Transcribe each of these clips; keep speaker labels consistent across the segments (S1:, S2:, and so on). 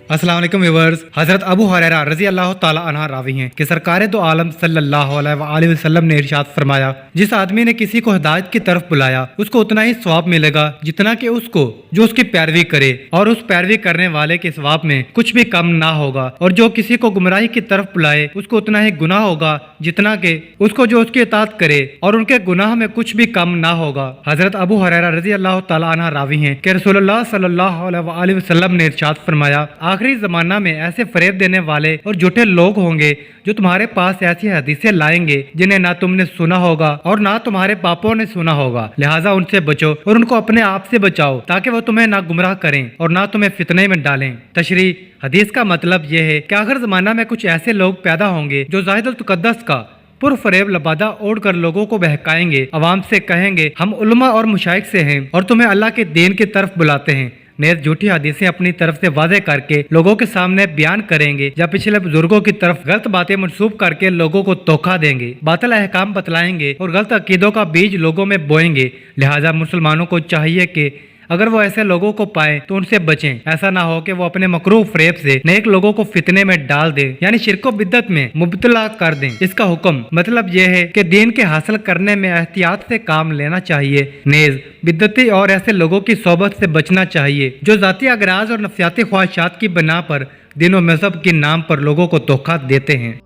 S1: अस्सलाम वालेकुम व्यूअर्स। हजरत अबू हुरैरा रजी अल्लाह ताला अन्हु रावी हैं कि सरकार दो आलम सल्लल्लाहु अलैहि वसल्लम ने इरशाद फरमाया, जिस आदमी ने किसी को हिदायत की तरफ बुलाया उसको उतना ही सवाब मिलेगा जितना कि उसको जो उसकी पैरवी करे, और उस पैरवी करने वाले के सवाब में कुछ भी कम ना होगा। और जो किसी को गुमराही की तरफ बुलाए उसको उतना ही गुनाह होगा जितना कि उसको जो उसकी इताअत करे, और उनके गुनाह में कुछ भी कम ना होगा। हजरत अबू हुरैरा रजी अल्लाह ताला अन्हु रावी हैं कि रसूलुल्लाह सल्लल्लाहु अलैहि वसल्लम ने इरशाद फरमाया, आखिरी जमाना में ऐसे फरेब देने वाले और झूठे लोग होंगे जो तुम्हारे पास ऐसी हदीसें लाएंगे जिन्हें ना तुमने सुना होगा और ना तुम्हारे बापों ने सुना होगा। लिहाजा उनसे बचो और उनको अपने आप से बचाओ ताकि वो तुम्हें ना गुमराह करें और ना तुम्हें फितने में डालें। तशरीह हदीस का मतलब यह है कि आखिर जमाना में कुछ ऐसे लोग पैदा होंगे जो जाहिदुल तुकद्दस का पुरफरेब लबादा ओढ़ कर लोगों को बहकाएंगे, अवाम से कहेंगे हम उलमा और मुशाइख से हैं और तुम्हें अल्लाह के दीन की तरफ बुलाते हैं। नेज़ झूठी हदीसें अपनी तरफ से वादे करके लोगों के सामने बयान करेंगे या पिछले बुजुर्गों की तरफ गलत बातें मंसूब करके लोगों को धोखा देंगे, बातिल अहकाम बतलाएंगे और गलत अकीदों का बीज लोगों में बोएंगे। लिहाजा मुसलमानों को चाहिए कि अगर वो ऐसे लोगों को पाए तो उनसे बचें। ऐसा ना हो कि वो अपने मकरूह फरेब से नेक लोगों को फितने में डाल दें, यानी शिरको बिद्दत में मुब्तला कर दें। इसका हुक्म मतलब यह है कि दीन के हासिल करने में एहतियात से काम लेना चाहिए। नेज बिद्दती और ऐसे लोगों की सोबत से बचना चाहिए जो जाती अगराज और नफसियाती ख्वाहिशात की बिना पर दीन और मजहब के नाम पर लोगों को धोखा देते हैं।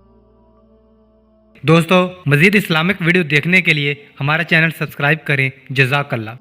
S1: दोस्तों, मजीद इस्लामिक वीडियो देखने के लिए हमारा चैनल सब्सक्राइब करें। जज़ाकल्लाह।